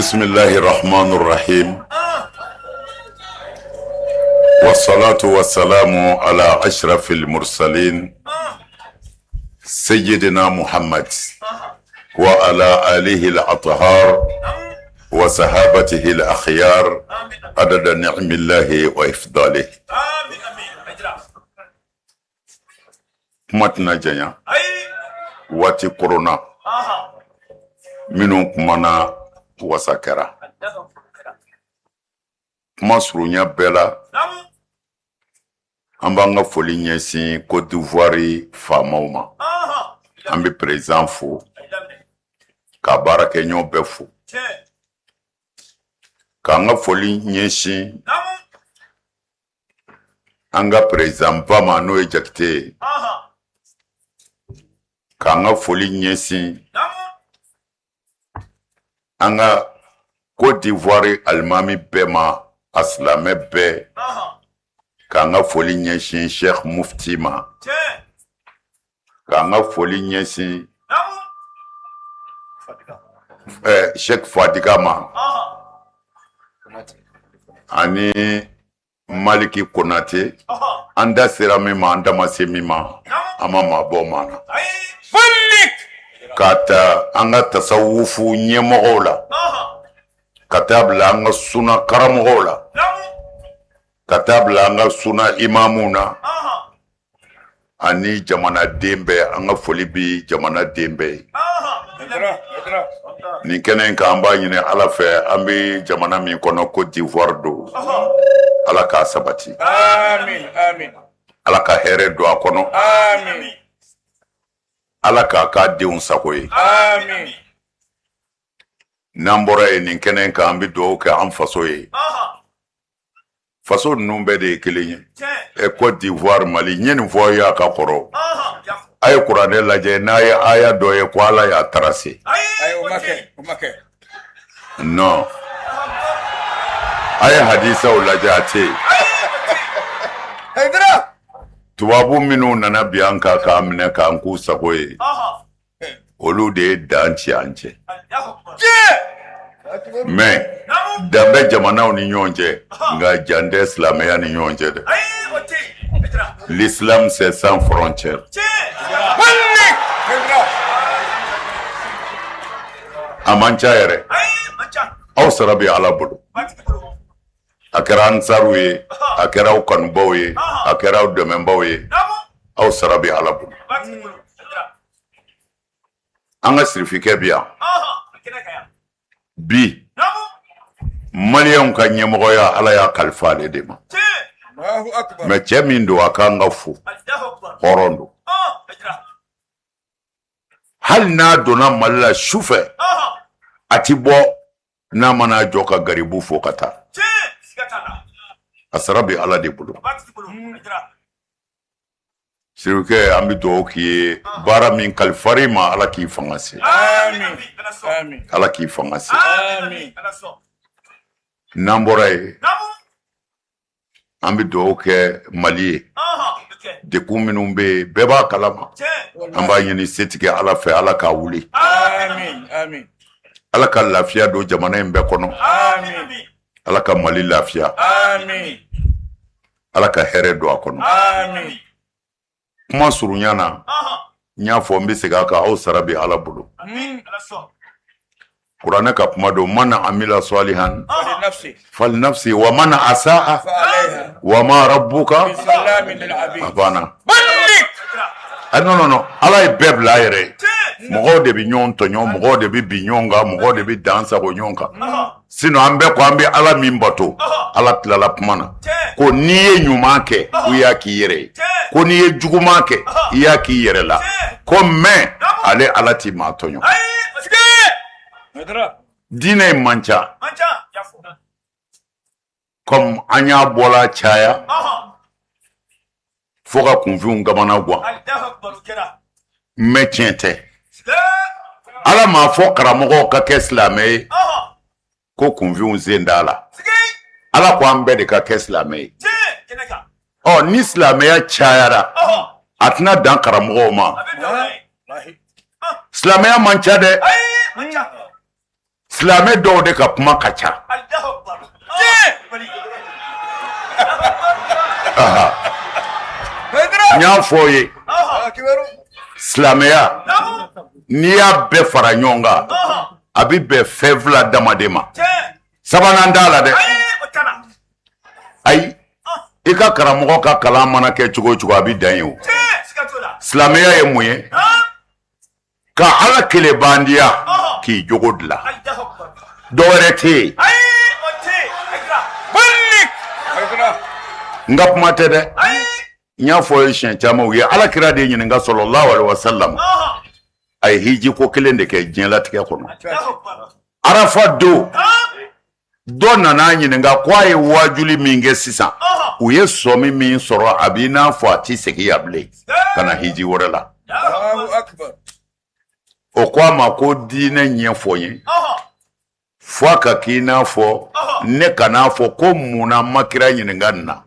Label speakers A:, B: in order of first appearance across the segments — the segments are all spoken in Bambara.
A: بسم الله الرحمن الرحيم والصلاة والسلام على أشرف المرسلين سيدنا محمد وعلى آله الأطهار وصحابته الأخيار عدد نعم الله وإفضاله. متنا جنيا واتي كورونا منو كمانا wasakera masurunya bela ambanga foli nyesi Côte d'Ivoire famauma ambi président fo ka barake nyo befu ka nga foli nyesi anga président Bama no ejekte ka nga foli nyesi anga Côte d'Ivoire almami bema aslame be kanga foli nyeshin Cheikh Mufti ma kanga foli nyeshin Cheikh Fadiga ma ani Maliki Konate anda serame ma anda masemi ma ama maboma kata anga tasawufu nyemogola katabla anga suna karamogola katabla anga suna imamuna ani jamana dembe anga folibi jamana dembe ni kenen ka amba nyine ala fe ambi jamana mi kono Côte d'Ivoire do ala ka sabati
B: amin amin
A: ala ka here do akono
B: amin
A: ala ka deun sakoye
B: amin
A: nambora e nin kenen ka ambi do ka am faso ye faso numbe de kelenye e Côte d'Ivoire Mali nyen voya ka koro ay Qur'an laje na ya aya do ye ko ala ya tracé
B: ay umake
A: non ay hadisa ulajate
B: haydra
A: tubabu minu nana bianka ka amne ka anku sakoye olu de danci anje mais dambe jamana ni nyonje nga jande islamia ni nyonje de l'islam c'est sans frontières amancha yere aw sarabi ala bulu akera ansaruye akera ukanboye akera udememboye aw sarabi ala bulu anga sirifike biya bi Malien ka nyemoya ala ya kalfale de ma
B: Allahu akbar
A: me chemindo akanga fu horondo hal na dona malla shufe atibo na mana joka garibu fo kata asarabi ala de bulu siruke ambi do ki bara min kalfarima ala ki fangasi
B: amin amin
A: ala ki fangasi
B: amin
A: namboray ambi do ke Mali de kuminu be beba kalama amba nyini setike ala fe ala ka wuli
B: amin amin
A: ala ka lafiya do jamana mbe kono
B: amin
A: ala ka Mali lafiya
B: amin
A: ala ka here do akono
B: amin
A: kuma surunyana nya fo mbi sega ka aw sarabi ala bulu Qur'an ka kuma do man amila salihan fal nafsi wa man asaa wa ma rabbuka
B: salamin lil abid
A: abana no ala bebla yere mogo de bi nyon to nyon mogo de bi binyonga mogo de bi dansa ko nyonka sino ambe ko ambe ala mimbato ala tlala pumana ko niye nyuma ke uya ki yere ko niye juguma ke iya ki yere la ko me ale ala ti ma tonyo dine mancha comme anya bola chaya foka kunfiun gamana gwa metiente ala ma fo karamogo ka ke islamé ko kunfiun zendala ala ko ambe de ka ke islamé oh ni islamé ya chayara atna dan karamogo ma islamé ya mancha de silamɛ dɔw de ka kuma ka ca n y'a fɔ ye silamɛya n'i y'a bɛɛ fara ɲɔgɔn kan a bɛ bɛn fɛn fila damaden ma sabanan t'a la dɛ ayi i ka karamɔgɔ ka kalan mana kɛ cogo o cogo a bɛ dan ye o silamɛya ye mun ye ka ala kelebandiya k'i jogo dilan dɔwɛrɛ tɛ yen n ka kuma tɛ dɛ n y'a fɔ ye siɲɛ caman u ye ala kira de ɲininka sallallahu alaihi wasallam a ye hiji ko kelen de kɛ diɲɛlatigɛ kɔnɔ arafa don dɔ nana ɲininka ko a ye wajuli min kɛ sisan u ye sɔmi min sɔrɔ a b'i n'a fɔ a tɛ segin yan bilen ka na hiji wɛrɛ la o ko a ma ko diinɛ ɲɛfɔ n ye fo a ka k'i n'a fɔ ne kan'a fɔ ko munna ma kira ɲininka nin na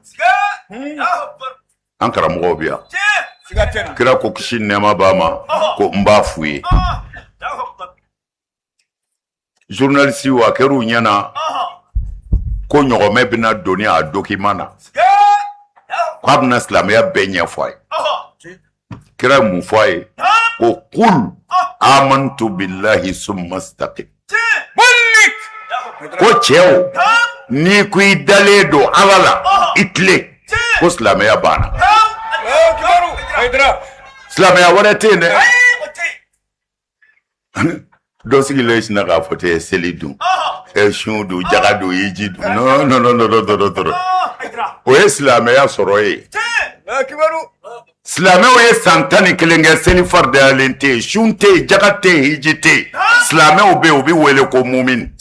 A: an karamɔgɔw bɛ yan kira ko kisi nɛɛma b'a ma ko n b'a f'u ye journaliste wa kɛra u ɲɛna ko ɲɔgɔmɛ bɛna doni a document na ko a bɛna silamɛya bɛɛ ɲɛfɔ a ye kira mun fɔ a ye ko kul amantu billahi summa istaqim ko cɛw n'i ko i dalen don ala la i tilen ko silamɛya banna silamɛya wɛrɛ tɛ yen dɛ dɔ sigilen sinna k'a fɔ tɛ seli dun sun dun jaga dun hiji dun non o ye silamɛya sɔrɔ ye silamɛw ye san 11 kɛ seli faridayalen tɛ yen sun tɛ yen jaga tɛ yen hiji tɛ yen silamɛw bɛ yen u bɛ wele ko mumin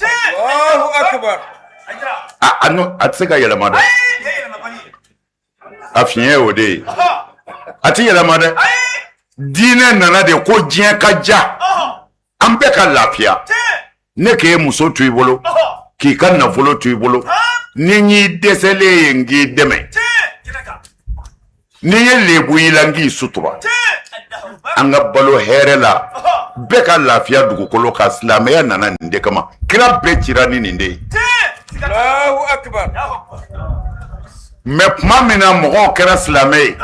A: a tɛ se ka yɛlɛma dɛ a fiɲɛ o de ye a tɛ yɛlɛma dɛ diinɛ nana de ko diɲɛ ka ja an bɛɛ ka lafiya ne k'e muso to i bolo k'i ka nafolo to i bolo ni y'i dɛsɛlen ye n k'i dɛmɛ ni ye lebu y'i la n k'i sutura an ka balo hɛrɛ la bɛɛ ka lafiya dugukolo ka silamɛya nana nin de kama kira bɛɛ cira ni nin de ye mɛ tuma min na mɔgɔw kɛra silamɛ ye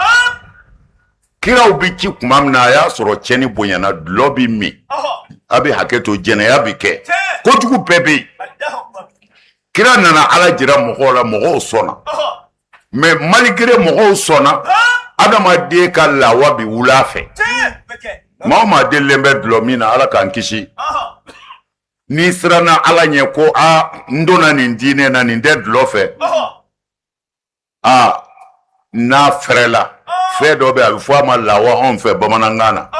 A: kiraw bɛ ci tuma min na a y'a sɔrɔ cɛni bonyana dulɔ bɛ min a bɛ hakɛ to jɛnɛya bɛ kɛ kojugu bɛɛ bɛ yen kira nana ala jira mɔgɔw la mɔgɔw sɔnna mɛ malgré mɔgɔw sɔnna adamaden ka lawa bɛ wula fɛ maa o maa delilen bɛ dulɔ min na ala k'an kisi n'i siranna ala ɲɛ ko n donna nin diinɛ na nin tɛ dulɔ fɛ n'a fɛrɛla fɛn dɔ bɛ a bɛ fɔ a ma lawa anw fɛ bamanankan na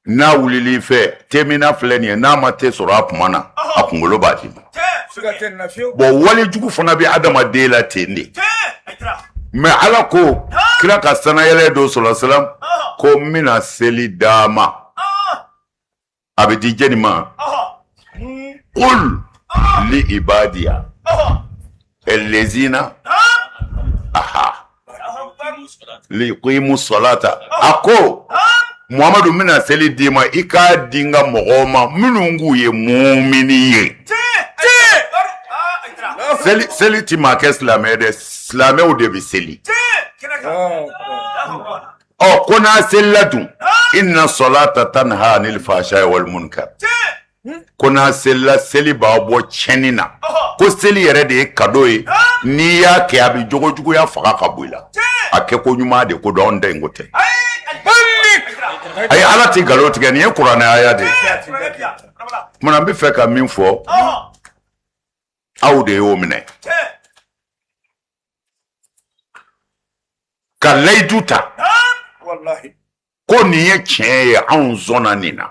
A: n'a wulili fɛ temina filɛ nin ye n'a ma te sɔrɔ a kuma na a kunkolo b'a dimi bon wale jugu fana bɛ adamaden la ten de mɛ ala ko kira ka sanayɛlɛ dɔ sɔrɔ salam ko n bɛna seli d'a ma a bɛ di jɛni ma qul li ibadiya ellezina li qimu salata a ko muhamadu mina seli d'i ma i k'a di n ka mɔgɔw ma minnu k'u ye mumini ye seli ti maa kɛ silamɛ dɛ silamɛw de bɛ seli ko n'a selila dun inna salata tanha anil fahsha'i wal munkar ko n'a selila seli b'a bɔ tiɲɛni na ko seli yɛrɛ de ye kado ye n'i y'a kɛ a bɛ jogojuguya faga ka bɔ i la a kɛ ko ɲuman de ko dɔn anw da in ko tɛ ayi ala tɛ nkalon tigɛ nin ye kuranɛ aya de ye kumana n bɛ fɛ ka min fɔ aw de y'o minɛ ka layidu ta ko nin ye tiɲɛ ye anw sɔnna nin na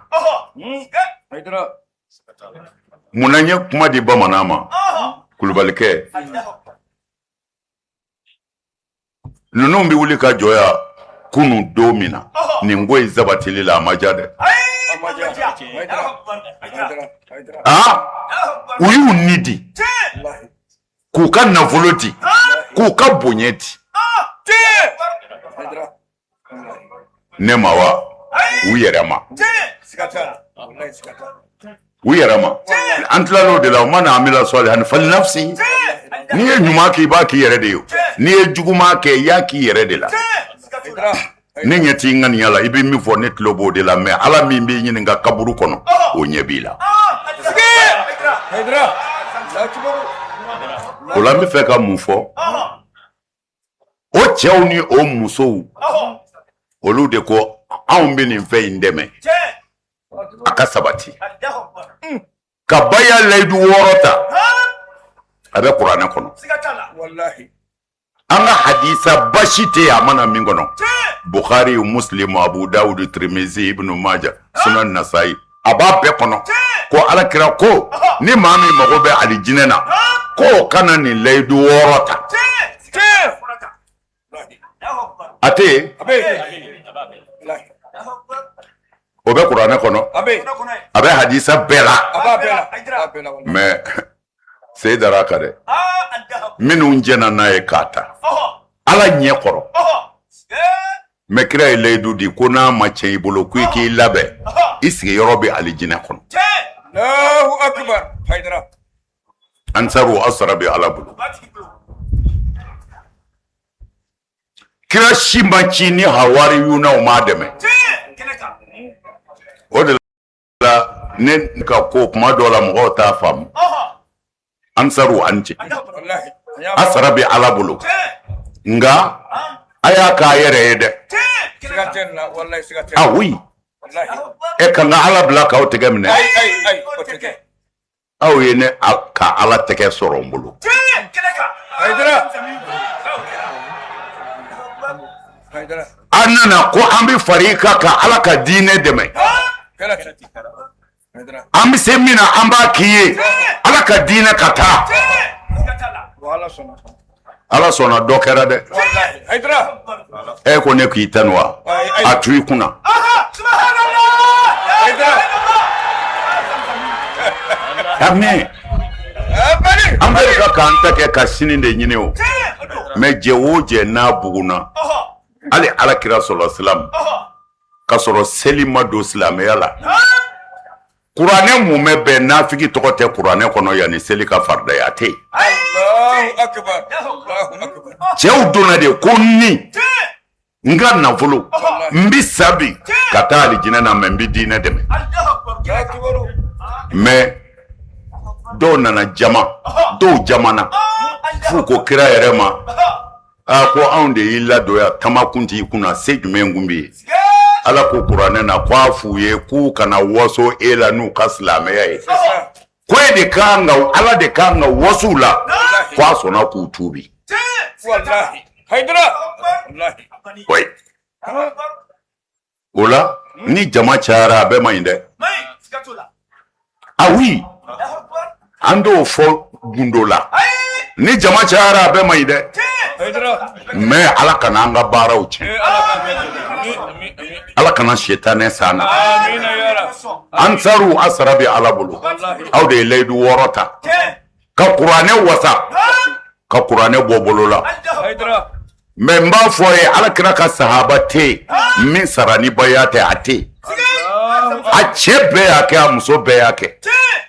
A: munna n ye kuma di bamanan ma kulubalikɛ ninnu bɛ wuli ka jɔya kunu don min na nin ko in sabatili la a ma ja dɛ u y'u ni di k'u ka nafolo di k'u ka bonya di ne ma wa u yɛrɛ ma u yɛrɛ ma an tilal'o de la o mana amila salihan falinafsi n'i ye ɲuman kɛ i b'a k'i yɛrɛ de ye n'i ye juguman kɛ i y'a k'i yɛrɛ de la ne ɲɛ t'i ŋaniya la i bɛ min fɔ ne tulo b'o de la mais ala min b'i ɲininka kaburu kɔnɔ o ɲɛ b'i la o la n bɛ fɛ ka mun fɔ o cɛw ni o musow olu de ko anw bɛ nin fɛn in dɛmɛ a ka sabati ka baya layidu 6 ta a bɛ kuranɛ kɔnɔ an ka hadisa basi tɛ a mana min kɔnɔ Bukhari Muslim Abu Dawud Tirmizi Ibn Majah Sunan Nasa'i a b'a bɛɛ kɔnɔ ko alakira ko ni maa min mago bɛ alijinɛ na ko kana nin layidu 6 ta a tɛ yen o bɛ kuranɛ kɔnɔ a bɛ hadisa bɛɛ la mais se dara ka dɛ minnu jɛna n'a ye k'a ta ala ɲɛ kɔrɔ mais kira ye layidu di ko n'a ma tiɲɛ i bolo ko i k'i labɛn i sigiyɔrɔ bɛ alijinɛ kɔnɔ
B: Allahu akbar Haidara
A: ansaru asra bɛ ala bolo kira si ma ci ni hawari yunaw ma dɛmɛ o de la ne ka ko kuma dɔ la mɔgɔw t'a faamu ansaru an cɛ asra bɛ ala bolo nga a y'a k'a yɛrɛ ye dɛ ah oui e ka nka ala bila k'aw tɛgɛ minɛ aw ye ne ka ala tɛgɛ sɔrɔ n bolo an nana ko an bɛ fara i kan ka ala ka diinɛ dɛmɛ an bɛ se min na an b'a k'i ye ala ka diinɛ ka taa ala sɔnna dɔ kɛra dɛ e ko ne k'i tanu wa a tu i kunna amen an bɛ ka k'an ta kɛ ka sini de ɲini o mais jɛ o jɛ n'a buguna hali alakira sɔrɔ silamu ka sɔrɔ seli ma don silamɛya la kuranɛ mun bɛ bɛn nafigi tɔgɔ tɛ kuranɛ kɔnɔ yanni seli ka faridaya tɛ yen cɛw donna de ko ni n ka nafolo n bɛ sabi ka taa alijinɛ na mais n bɛ diinɛ dɛmɛ mais dɔw nana jama dɔw jamana f'u ko kira yɛrɛ ma a ko anw de y'i ladon yan tamakun t'i kunna se jumɛn kun bɛ yen ala ko kuranɛ na ko a f'u ye k'u kana waso e la n'u ka silamɛya ye ko e de kan ka ala de kan ka waso la ko a sɔnna k'u tuubi oui o la ni jama cayara a bɛɛ man ɲi dɛ ah oui an t'o fɔ gundo la ni jama cayara a bɛɛ man ɲi dɛ mais ala kana an ka baaraw tiɲɛ ala kana setanɛ s'an na ansaru asra bɛ ala bolo aw de ye layidu 6 ta ka kuranɛ wasa ka kuranɛ bɔ bolo la mais n b'a fɔ ye ala kira ka sahaba tɛ min sara ni baya tɛ a tɛ a cɛ bɛɛ y'a kɛ a muso bɛɛ y'a kɛ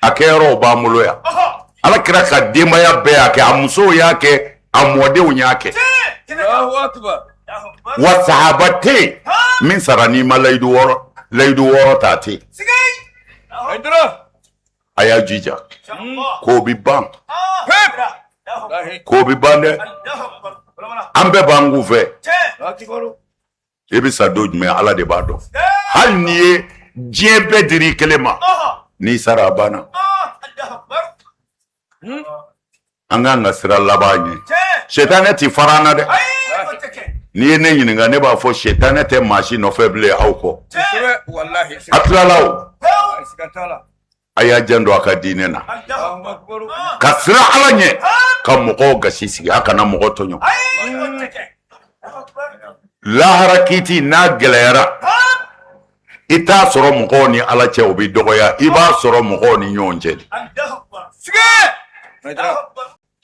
A: a kɛyɔrɔw b'an bolo yan ala kira ka denbaya bɛɛ y'a kɛ a musow y'a kɛ a mɔdenw y'a kɛ wa sahaba tɛ min sara ni ma layidu 6 ta tɛ a y'a jija k'o bɛ ban k'o bɛ ban dɛ an bɛɛ b'an k'u fɛ i bɛ sa don jumɛn ala de b'a dɔn hali n'i ye diɲɛ bɛɛ diri kelen ma n'i sara a banna an k'an ka sira laban ɲɛ setanɛ ti fara an na dɛ n'i ye ne ɲininka ne b'a fɔ setanɛ tɛ maa si nɔfɛ bilen aw kɔ a tilala o a y'a jan don a ka diinɛ na ka sira ala ɲɛ ka mɔgɔw gasi sigi a kana mɔgɔ tɔɲɔ lahara kiiti n'a gɛlɛyara i t'a sɔrɔ mɔgɔw ni ala cɛ o bɛ dɔgɔya i b'a sɔrɔ mɔgɔw ni ɲɔgɔn cɛ de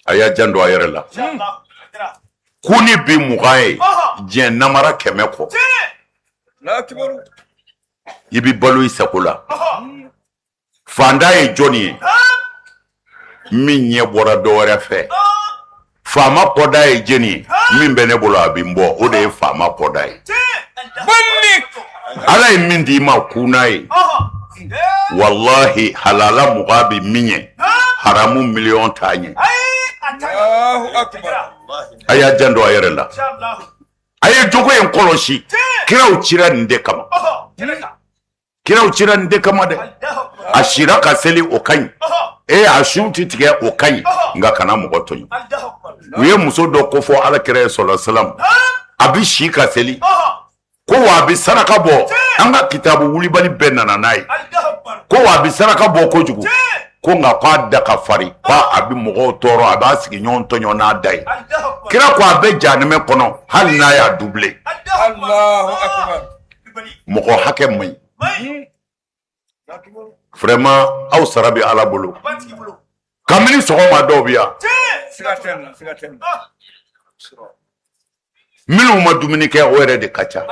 A: a y'a jan don a yɛrɛ la ku ni bi 20 ye diɲɛ namara 100 kɔ i bɛ balo i sago la fanda ye jɔnni ye min ɲɛ bɔra dɔ wɛrɛ fɛ faama kɔda ye jɛni ye min bɛ ne bolo a bi n bɔ o de ye faama kɔda ye ala ye min di ma kuna ye wallahi halala muga bi min ye haramu miliyɔn t'a ɲɛ a y'a janto a yɛrɛ la a ye jogo in kɔlɔsi kiraw cira nin de kama kiraw cira nin de kama dɛ a sira ka seli o ka ɲi a su ti tigɛ o ka ɲi nka kana mɔgɔ tɔɲɔ u ye muso dɔ ko fɔ alakira sallallahu alaihi wasallam a bi si ka seli ko wa a bi saraka bɔ an ka kitabu wulibali bɛɛ nana n'a ye ko wa a bi saraka bɔ kojugu ko nka k'a da ka fari k'a bi mɔgɔw tɔɔrɔ a b'a sigi ɲɔgɔn tɔɲɔ n'a da ye kira ko a bɛ jahanɛmɛ kɔnɔ hali n'a y'a doublé mɔgɔ hakɛ man ɲi vraiment aw sara bɛ ala bolo kabini sɔgɔma dɔw bɛ yan minnu ma dumuni kɛ o yɛrɛ de ka ca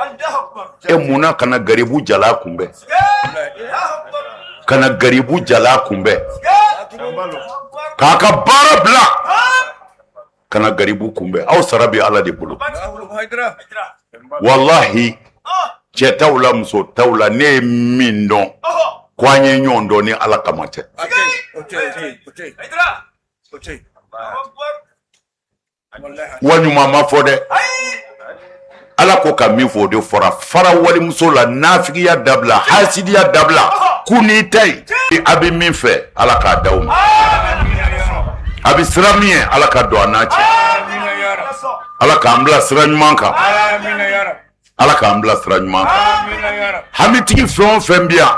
A: munna kana garibu jala kunbɛn kana garibu jala kunbɛn k'a ka baara bila kana garibu kunbɛn aw sara bɛ ala de bolo wallahi cɛ t'aw la muso t'aw la ne ye min dɔn ko an ye ɲɔgɔn dɔn ni ala kama tɛ wa ɲuman ma fɔ dɛ ala ko ka min fɔ o de fɔra fara walimuso la nafigiya dabila hasidiya dabila k'u n'i ta ye a bɛ min fɛ ala k'a d'aw ma a bɛ sira min ye ala ka don a n'a cɛ ala k'an bila sira ɲuman kan ala k'an bila sira ɲuman kan hamitigi fɛn o fɛn bɛ yan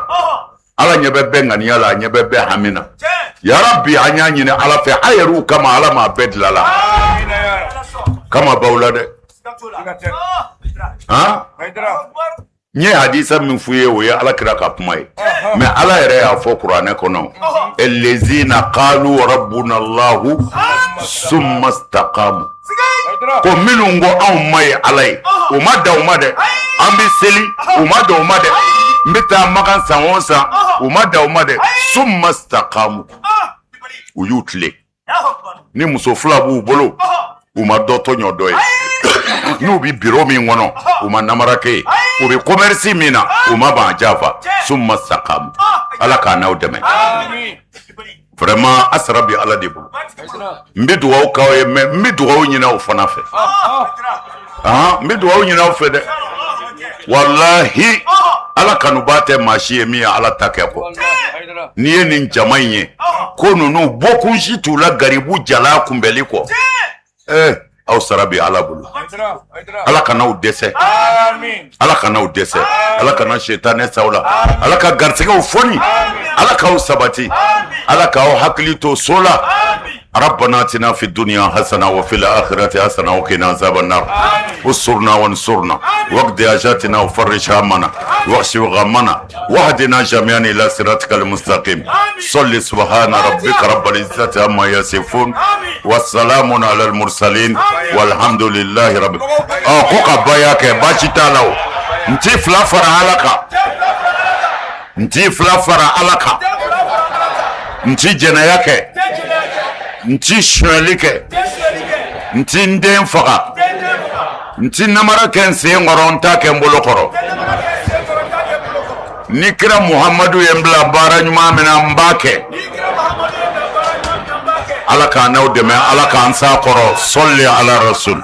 A: ala ɲɛ bɛ bɛɛ ŋaniya la a ɲɛ bɛ bɛɛ hami na yarabi an y'a ɲini ala fɛ a yɛrɛw kama ala m'a bɛɛ dilan la kama baw la dɛ n ye hadisa min f'u ye o ye ala kira ka kuma ye mais ala yɛrɛ y'a fɔ kuranɛ kɔnɔ ellezina qalu rabbuna allahu summa istaqamu ko minnu ko anw ma ye ala ye u ma da u ma dɛ an bɛ seli u ma da u ma dɛ n bɛ taa makan san o san u ma da u ma dɛ summa istaqamu u y'u tile ni muso fila b'u bolo u ma dɔ tɔɲɔ dɔ ye n'u bi biro min kɔnɔ u ma namara kɛ ye u bi commerce min na u ma ban jafa summa istaqamu ala k'a n'aw dɛmɛ vraiment asara bi ala de bolo n bɛ dugawu k'aw ye mais n bɛ dugawu ɲini aw fana fɛ n bɛ dugawu ɲini aw fɛ dɛ wallahi ala kanuba tɛ maa si ye min ye ala ta kɛ kɔ n'i ye nin jama in ye ko ninnu bɔkun si t'u la garibu jala kunbɛli kɔ aw sara bi ala bolo ala kana'w dɛsɛ ala kana'w dɛsɛ ala kana setanɛ s'aw la ala ka garisɛgɛw fɔni ala k'aw sabati ala k'aw hakili to so la ربنا آتنا في الدنيا حسنة وفي الآخرة حسنة وقنا عذاب النار انصرنا وانصرنا واقض حاجاتنا وفرج همنا واكشف غمنا واهدنا جميعا إلى صراطك المستقيم صل سبحان ربك رب العزة عما يصفون والسلام على المرسلين والحمد لله رب كوكا باياك باشي تالاو نتي فلافر علىك نتي فلافر علىك نتي جناياك nti shwelike nti nden faga nti namara ken se ngoronta ken bolokoro nikira muhammadu yembla bara nyuma mena mbake ala ka naw deme ala ka ansa koro solli ala rasul